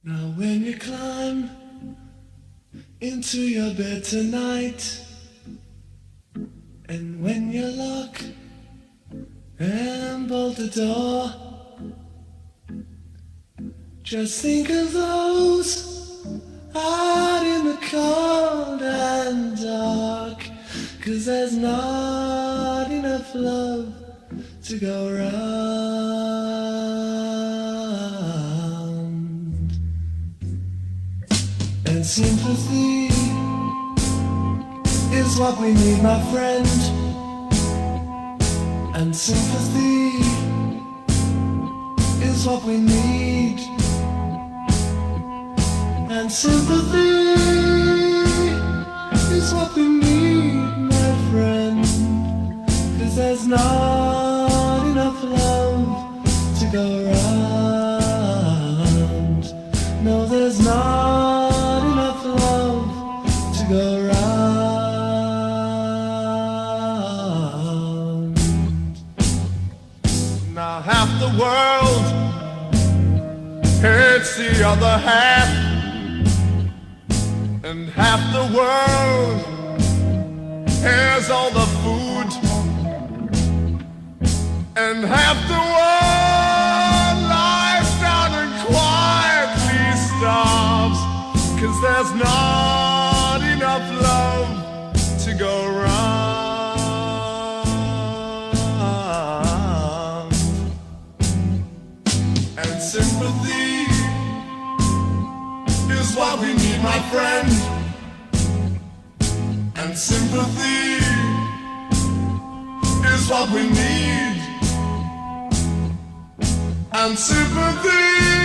Now when you climb into your bed tonight, and when you lock and bolt the door, just think of those out in the cold and dark, 'cause there's not enough love to go round. And sympathy is what we need, my friend. And sympathy is what we need. And sympathy is what we need, my friend. 'Cause there's not enough love to go round. No, there's not enough love to go round. Now half the world hates the other half, and half the world has all the food, and half the world lies down and quietly starves, 'cause there's not enough love to go round. And sympathy is what we need, my friend. And sympathy is what we need. And sympathy